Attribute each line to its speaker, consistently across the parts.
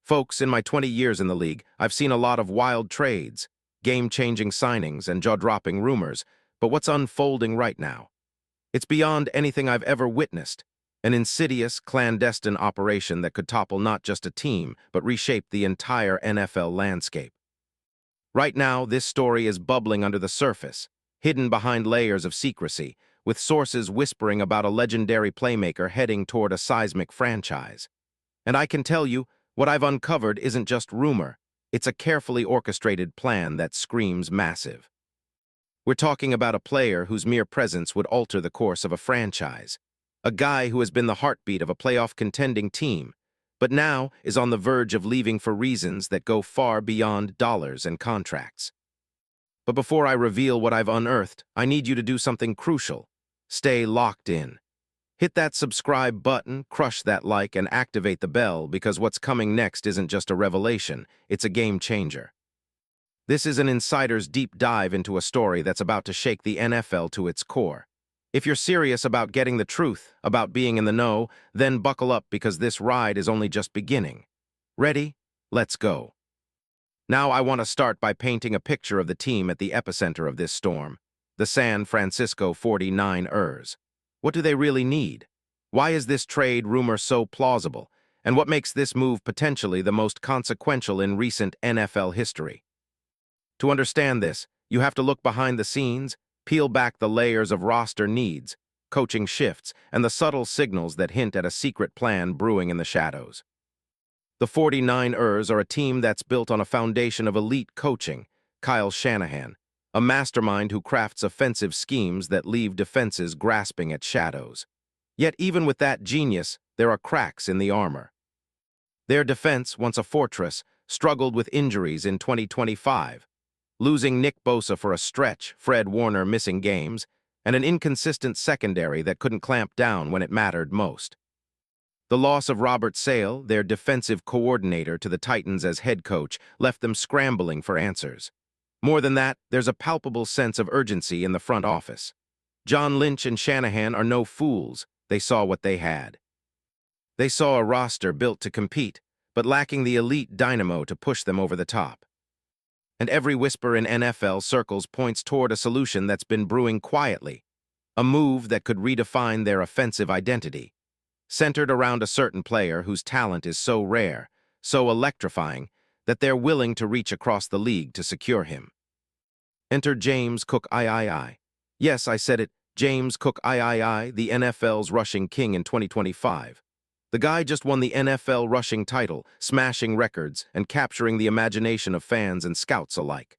Speaker 1: Folks, in my 20 years in the league, I've seen a lot of wild trades, game-changing signings, and jaw-dropping rumors, but what's unfolding right now? It's beyond anything I've ever witnessed. An insidious, clandestine operation that could topple not just a team, but reshape the entire NFL landscape. Right now, this story is bubbling under the surface, hidden behind layers of secrecy, with sources whispering about a legendary playmaker heading toward a seismic franchise. And I can tell you, what I've uncovered isn't just rumor, it's a carefully orchestrated plan that screams massive. We're talking about a player whose mere presence would alter the course of a franchise. A guy who has been the heartbeat of a playoff contending team, but now is on the verge of leaving for reasons that go far beyond dollars and contracts. But before I reveal what I've unearthed, I need you to do something crucial. Stay locked in. Hit that subscribe button, crush that like, and activate the bell, because what's coming next isn't just a revelation, it's a game changer. This is an insider's deep dive into a story that's about to shake the NFL to its core. If you're serious about getting the truth, about being in the know, then buckle up, because this ride is only just beginning. Ready? Let's go. Now I want to start by painting a picture of the team at the epicenter of this storm, the San Francisco 49ers. What do they really need? Why is this trade rumor so plausible? And what makes this move potentially the most consequential in recent NFL history? To understand this, you have to look behind the scenes, peel back the layers of roster needs, coaching shifts, and the subtle signals that hint at a secret plan brewing in the shadows. The 49ers are a team that's built on a foundation of elite coaching. Kyle Shanahan, a mastermind who crafts offensive schemes that leave defenses grasping at shadows. Yet even with that genius, there are cracks in the armor. Their defense, once a fortress, struggled with injuries in 2025, losing Nick Bosa for a stretch, Fred Warner missing games, and an inconsistent secondary that couldn't clamp down when it mattered most. The loss of Robert Sale, their defensive coordinator, to the Titans as head coach, left them scrambling for answers. More than that, there's a palpable sense of urgency in the front office. John Lynch and Shanahan are no fools. They saw what they had. They saw a roster built to compete, but lacking the elite dynamo to push them over the top. And every whisper in NFL circles points toward a solution that's been brewing quietly, a move that could redefine their offensive identity, centered around a certain player whose talent is so rare, so electrifying, that they're willing to reach across the league to secure him. Enter James Cook III. Yes, I said it, James Cook III, the NFL's rushing king in 2025. The guy just won the NFL rushing title, smashing records and capturing the imagination of fans and scouts alike.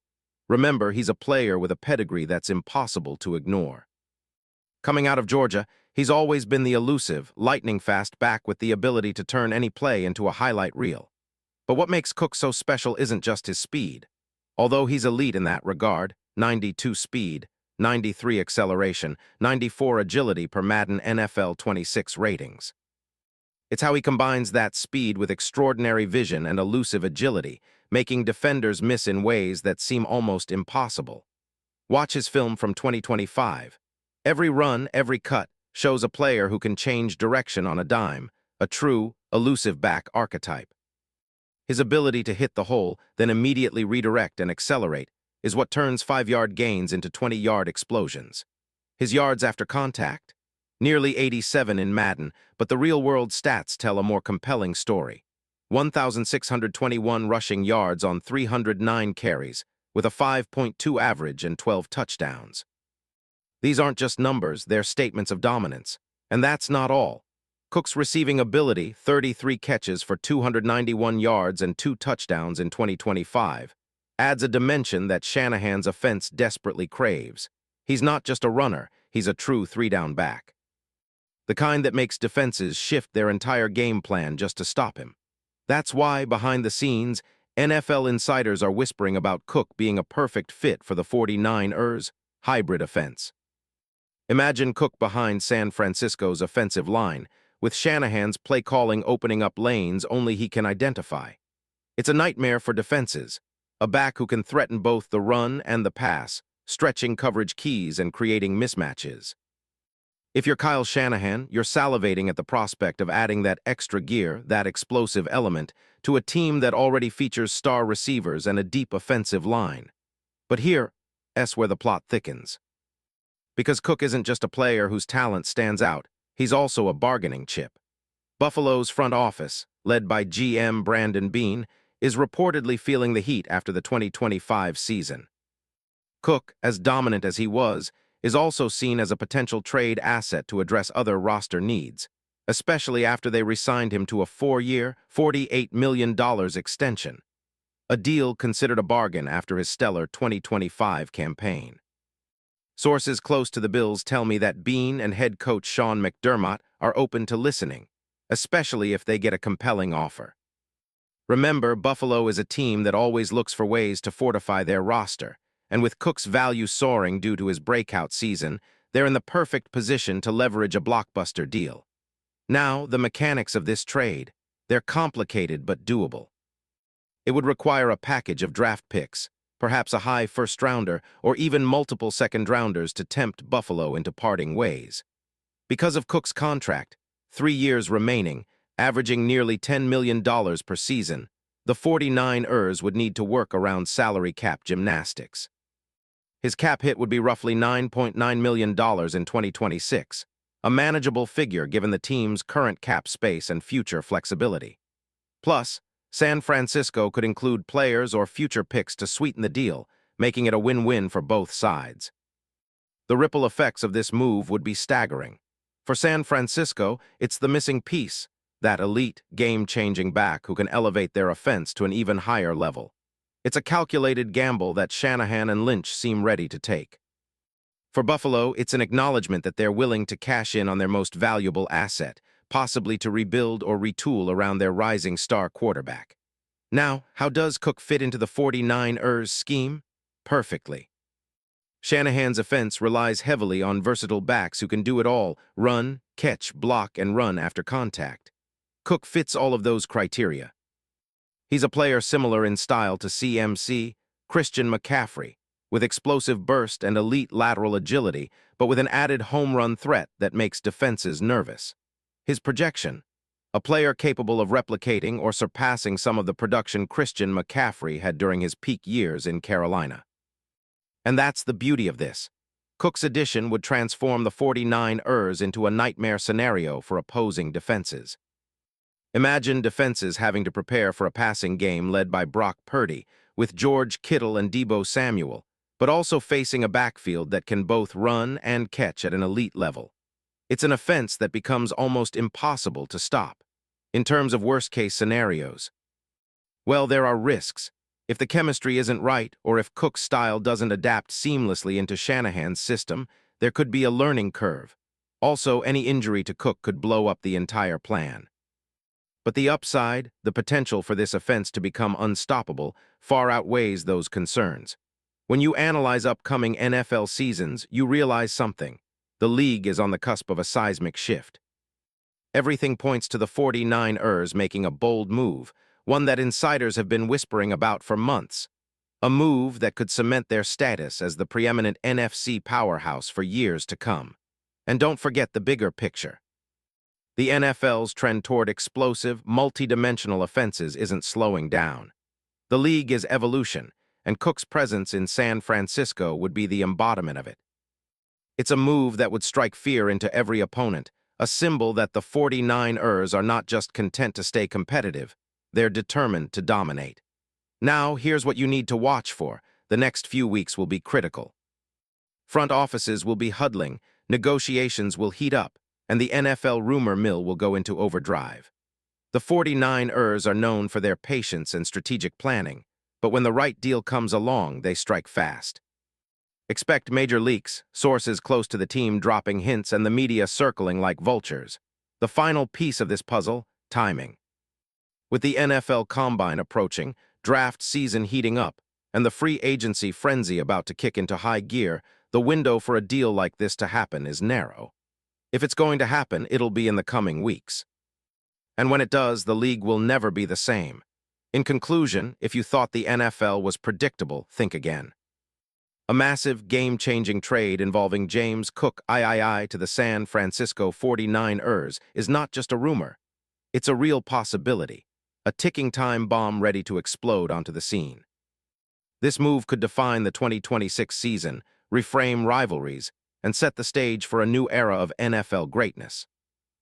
Speaker 1: Remember, he's a player with a pedigree that's impossible to ignore. Coming out of Georgia, he's always been the elusive, lightning-fast back with the ability to turn any play into a highlight reel. But what makes Cook so special isn't just his speed. Although he's elite in that regard, 92 speed, 93 acceleration, 94 agility per Madden NFL 26 ratings. It's how he combines that speed with extraordinary vision and elusive agility, making defenders miss in ways that seem almost impossible. Watch his film from 2025. Every run, every cut, shows a player who can change direction on a dime, a true, elusive back archetype. His ability to hit the hole, then immediately redirect and accelerate, is what turns 5-yard gains into 20-yard explosions. His yards after contact? Nearly 87 in Madden, but the real-world stats tell a more compelling story. 1,621 rushing yards on 309 carries, with a 5.2 average and 12 touchdowns. These aren't just numbers, they're statements of dominance. And that's not all. Cook's receiving ability, 33 catches for 291 yards and 2 touchdowns in 2025, adds a dimension that Shanahan's offense desperately craves. He's not just a runner, he's a true 3-down back. The kind that makes defenses shift their entire game plan just to stop him. That's why, behind the scenes, NFL insiders are whispering about Cook being a perfect fit for the 49ers' hybrid offense. Imagine Cook behind San Francisco's offensive line, with Shanahan's play-calling opening up lanes only he can identify. It's a nightmare for defenses, a back who can threaten both the run and the pass, stretching coverage keys and creating mismatches. If you're Kyle Shanahan, you're salivating at the prospect of adding that extra gear, that explosive element, to a team that already features star receivers and a deep offensive line. But here's where the plot thickens. Because Cook isn't just a player whose talent stands out, he's also a bargaining chip. Buffalo's front office, led by GM Brandon Beane, is reportedly feeling the heat after the 2025 season. Cook, as dominant as he was, is also seen as a potential trade asset to address other roster needs, especially after they re-signed him to a 4-year, $48 million extension, a deal considered a bargain after his stellar 2025 campaign. Sources close to the Bills tell me that Beane and head coach Sean McDermott are open to listening, especially if they get a compelling offer. Remember, Buffalo is a team that always looks for ways to fortify their roster, and with Cook's value soaring due to his breakout season, they're in the perfect position to leverage a blockbuster deal. Now, the mechanics of this trade, they're complicated but doable. It would require a package of draft picks, perhaps a high first-rounder, or even multiple second-rounders to tempt Buffalo into parting ways. Because of Cook's contract, 3 years remaining, averaging nearly $10 million per season, the 49ers would need to work around salary cap gymnastics. His cap hit would be roughly $9.9 million in 2026, a manageable figure given the team's current cap space and future flexibility. Plus, San Francisco could include players or future picks to sweeten the deal, making it a win-win for both sides. The ripple effects of this move would be staggering. For San Francisco, it's the missing piece, that elite, game-changing back who can elevate their offense to an even higher level. It's a calculated gamble that Shanahan and Lynch seem ready to take. For Buffalo, it's an acknowledgement that they're willing to cash in on their most valuable asset, possibly to rebuild or retool around their rising star quarterback. Now, how does Cook fit into the 49ers scheme? Perfectly. Shanahan's offense relies heavily on versatile backs who can do it all: run, catch, block, and run after contact. Cook fits all of those criteria. He's a player similar in style to CMC, Christian McCaffrey, with explosive burst and elite lateral agility, but with an added home run threat that makes defenses nervous. His projection: a player capable of replicating or surpassing some of the production Christian McCaffrey had during his peak years in Carolina. And that's the beauty of this. Cook's addition would transform the 49ers into a nightmare scenario for opposing defenses. Imagine defenses having to prepare for a passing game led by Brock Purdy, with George Kittle and Deebo Samuel, but also facing a backfield that can both run and catch at an elite level. It's an offense that becomes almost impossible to stop. In terms of worst-case scenarios, well, there are risks. If the chemistry isn't right, or if Cook's style doesn't adapt seamlessly into Shanahan's system, there could be a learning curve. Also, any injury to Cook could blow up the entire plan. But the upside, the potential for this offense to become unstoppable, far outweighs those concerns. When you analyze upcoming NFL seasons, you realize something. The league is on the cusp of a seismic shift. Everything points to the 49ers making a bold move, one that insiders have been whispering about for months. A move that could cement their status as the preeminent NFC powerhouse for years to come. And don't forget the bigger picture. The NFL's trend toward explosive, multi-dimensional offenses isn't slowing down. The league is evolution, and Cook's presence in San Francisco would be the embodiment of it. It's a move that would strike fear into every opponent, a symbol that the 49ers are not just content to stay competitive, they're determined to dominate. Now, here's what you need to watch for. The next few weeks will be critical. Front offices will be huddling, negotiations will heat up, and the NFL rumor mill will go into overdrive. The 49ers are known for their patience and strategic planning, but when the right deal comes along, they strike fast. Expect major leaks, sources close to the team dropping hints, and the media circling like vultures. The final piece of this puzzle: timing. With the NFL Combine approaching, draft season heating up, and the free agency frenzy about to kick into high gear, the window for a deal like this to happen is narrow. If it's going to happen, it'll be in the coming weeks. And when it does, the league will never be the same. In conclusion, if you thought the NFL was predictable, think again. A massive, game-changing trade involving James Cook III to the San Francisco 49ers is not just a rumor. It's a real possibility, a ticking time bomb ready to explode onto the scene. This move could define the 2026 season, reframe rivalries, and set the stage for a new era of NFL greatness.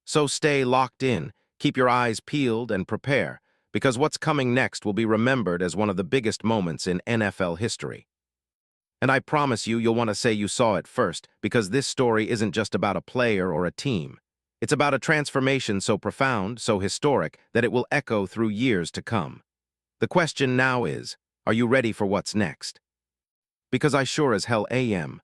Speaker 1: So stay locked in, keep your eyes peeled, and prepare, because what's coming next will be remembered as one of the biggest moments in NFL history. And I promise you'll want to say you saw it first, because this story isn't just about a player or a team. It's about a transformation so profound, so historic, that it will echo through years to come. The question now is, are you ready for what's next? Because I sure as hell am.